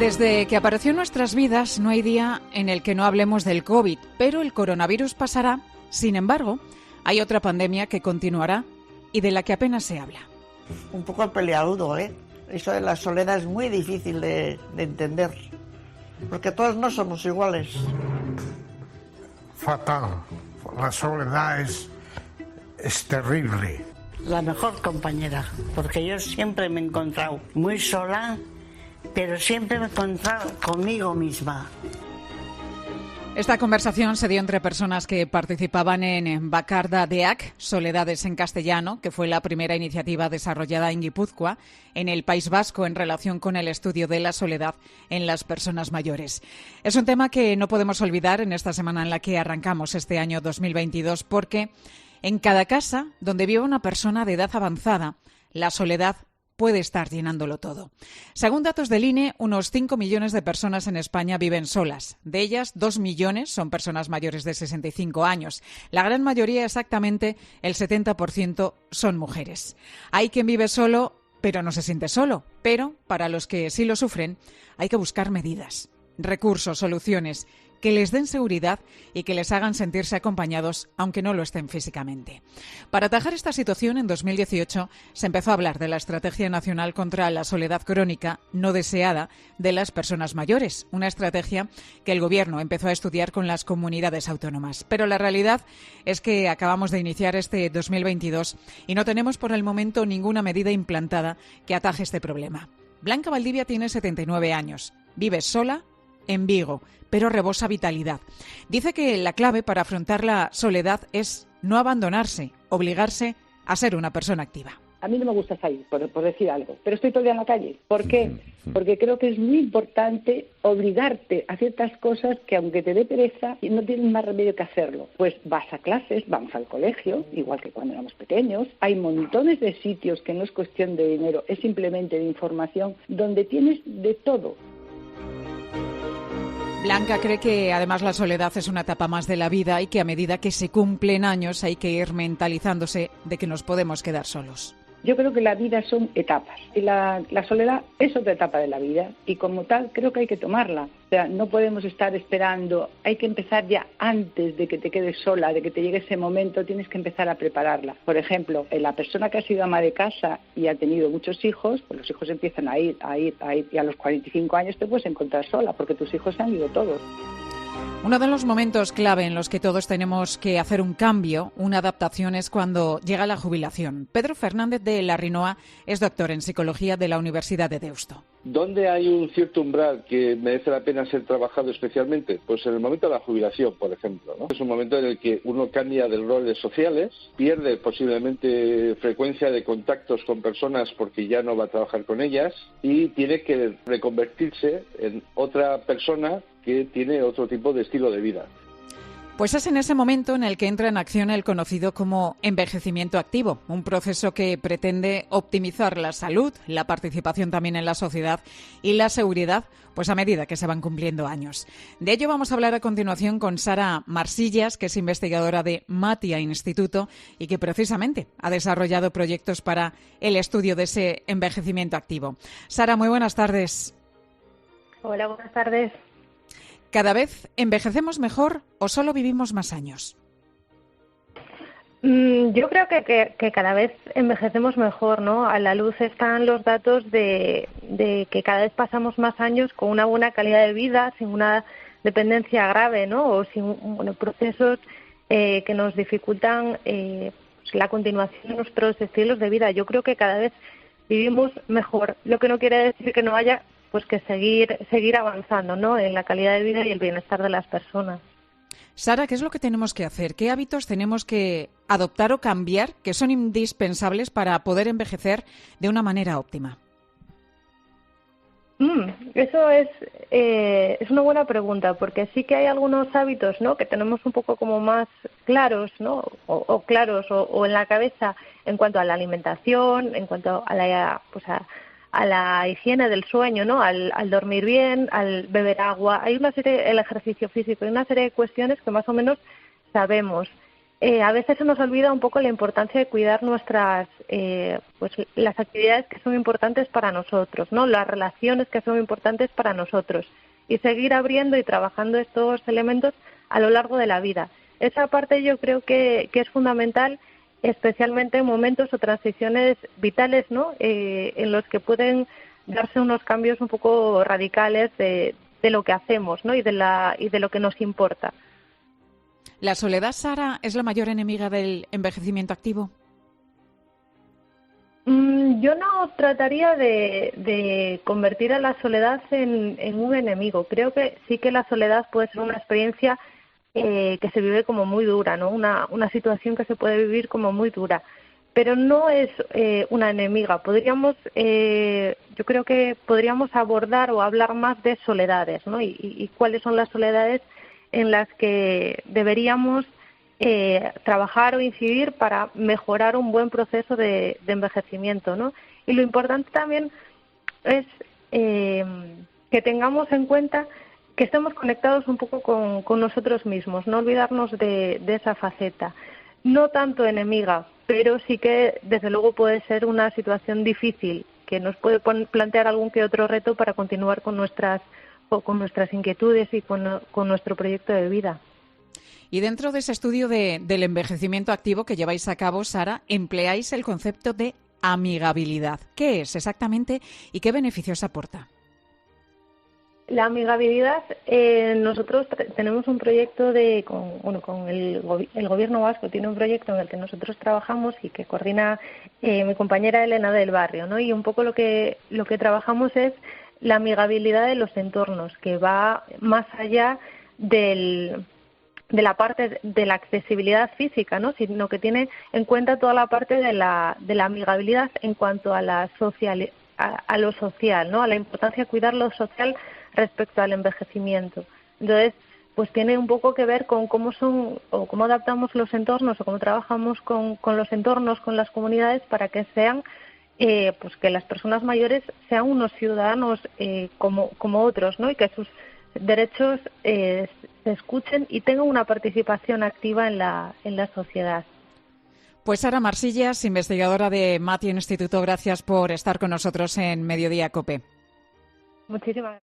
Desde que apareció en nuestras vidas no hay día en el que no hablemos del COVID, pero el coronavirus pasará. Sin embargo, hay otra pandemia que continuará y de la que apenas se habla. Un poco peleagudo, ¿eh? Eso de la soledad es muy difícil de entender, porque todos no somos iguales. Fatal. La soledad es terrible. La mejor compañera, porque yo siempre me he encontrado muy sola, pero siempre me he encontrado conmigo misma. Esta conversación se dio entre personas que participaban en Bakarda Deak, Soledades en castellano, que fue la primera iniciativa desarrollada en Guipúzcoa, en el País Vasco, en relación con el estudio de la soledad en las personas mayores. Es un tema que no podemos olvidar en esta semana en la que arrancamos este año 2022, porque en cada casa donde vive una persona de edad avanzada, la soledad puede estar llenándolo todo. Según datos del INE, unos 5 millones de personas en España viven solas. De ellas, 2 millones son personas mayores de 65 años. La gran mayoría, exactamente el 70%, son mujeres. Hay quien vive solo, pero no se siente solo. Pero, para los que sí lo sufren, hay que buscar medidas, recursos, soluciones que les den seguridad y que les hagan sentirse acompañados, aunque no lo estén físicamente. Para atajar esta situación, en 2018 se empezó a hablar de la Estrategia Nacional contra la Soledad Crónica no deseada de las personas mayores, una estrategia que el Gobierno empezó a estudiar con las comunidades autónomas. Pero la realidad es que acabamos de iniciar este 2022 y no tenemos por el momento ninguna medida implantada que ataje este problema. Blanca Valdivia tiene 79 años, vive sola en Vigo, pero rebosa vitalidad. Dice que la clave para afrontar la soledad es no abandonarse, obligarse a ser una persona activa. A mí no me gusta salir, por decir algo, pero estoy todo el día en la calle. ¿Por qué? Porque creo que es muy importante obligarte a ciertas cosas que, aunque te dé pereza, no tienes más remedio que hacerlo. Pues vas a clases, vamos al colegio, igual que cuando éramos pequeños. Hay montones de sitios que no es cuestión de dinero, es simplemente de información, donde tienes de todo. Blanca cree que además la soledad es una etapa más de la vida y que a medida que se cumplen años hay que ir mentalizándose de que nos podemos quedar solos. Yo creo que la vida son etapas y la soledad es otra etapa de la vida y como tal creo que hay que tomarla. O sea, no podemos estar esperando, hay que empezar ya antes de que te quedes sola, de que te llegue ese momento, tienes que empezar a prepararla. Por ejemplo, la persona que ha sido ama de casa y ha tenido muchos hijos, pues los hijos empiezan a ir y a los 45 años te puedes encontrar sola porque tus hijos se han ido todos. Uno de los momentos clave en los que todos tenemos que hacer un cambio, una adaptación, es cuando llega la jubilación. Pedro Fernández de Larrinoa es doctor en Psicología de la Universidad de Deusto. ¿Dónde hay un cierto umbral que merece la pena ser trabajado especialmente? Pues en el momento de la jubilación, por ejemplo, ¿no? Es un momento en el que uno cambia de roles sociales, pierde posiblemente frecuencia de contactos con personas porque ya no va a trabajar con ellas y tiene que reconvertirse en otra persona que tiene otro tipo de estilo de vida. Pues es en ese momento en el que entra en acción el conocido como envejecimiento activo, un proceso que pretende optimizar la salud, la participación también en la sociedad y la seguridad, pues a medida que se van cumpliendo años. De ello vamos a hablar a continuación con Sara Marsillas, que es investigadora de Matia Instituto y que precisamente ha desarrollado proyectos para el estudio de ese envejecimiento activo. Sara, muy buenas tardes. Hola, buenas tardes. ¿Cada vez envejecemos mejor o solo vivimos más años? Yo creo que cada vez envejecemos mejor, ¿no? A la luz están los datos de que cada vez pasamos más años con una buena calidad de vida, sin una dependencia grave, ¿no? O sin procesos que nos dificultan la continuación de nuestros estilos de vida. Yo creo que cada vez vivimos mejor, lo que no quiere decir que no haya pues que seguir avanzando, ¿no?, en la calidad de vida y el bienestar de las personas. Sara, ¿qué es lo que tenemos que hacer? ¿Qué hábitos tenemos que adoptar o cambiar que son indispensables para poder envejecer de una manera óptima? Eso es una buena pregunta, porque sí que hay algunos hábitos, ¿no?, que tenemos un poco como más claros, ¿no?, o claros o en la cabeza en cuanto a la alimentación, en cuanto a la higiene del sueño, ¿no?, al dormir bien, al beber agua. Hay una serie, el ejercicio físico, hay una serie de cuestiones que más o menos sabemos. a veces se nos olvida un poco la importancia de cuidar nuestras, pues las actividades que son importantes para nosotros, ¿no? Las relaciones que son importantes para nosotros, y seguir abriendo y trabajando estos elementos a lo largo de la vida. Esa parte yo creo que es fundamental, especialmente en momentos o transiciones vitales, ¿no? En los que pueden darse unos cambios un poco radicales de lo que hacemos, ¿no? y de lo que nos importa. ¿La soledad, Sara, es la mayor enemiga del envejecimiento activo? Yo no trataría de convertir a la soledad en un enemigo. Creo que sí que la soledad puede ser una experiencia que se vive como muy dura, ¿no? Una situación que se puede vivir como muy dura, pero no es una enemiga. Yo creo que podríamos abordar o hablar más de soledades, ¿no? Y cuáles son las soledades en las que deberíamos trabajar o incidir para mejorar un buen proceso de envejecimiento, ¿no? Y lo importante también es que tengamos en cuenta que estemos conectados un poco con nosotros mismos, no olvidarnos de esa faceta. No tanto enemiga, pero sí que desde luego puede ser una situación difícil que nos puede plantear algún que otro reto para continuar con nuestras inquietudes y con nuestro proyecto de vida. Y dentro de ese estudio del envejecimiento activo que lleváis a cabo, Sara, empleáis el concepto de amigabilidad. ¿Qué es exactamente y qué beneficios aporta? La amigabilidad, nosotros tenemos un proyecto con el Gobierno vasco, tiene un proyecto en el que nosotros trabajamos y que coordina mi compañera Elena del Barrio, ¿no? Y un poco lo que trabajamos es la amigabilidad de los entornos, que va más allá de la parte de la accesibilidad física, ¿no? Sino que tiene en cuenta toda la parte de la amigabilidad en cuanto a lo social, ¿no? A la importancia de cuidar lo social respecto al envejecimiento. Entonces, pues tiene un poco que ver con cómo son o cómo adaptamos los entornos o cómo trabajamos con los entornos, con las comunidades, para que sean pues que las personas mayores sean unos ciudadanos como otros, ¿no? Y que sus derechos se escuchen y tengan una participación activa en la sociedad. Pues Sara Marsillas, investigadora de Matia Instituto, gracias por estar con nosotros en Mediodía COPE. Muchísimas gracias.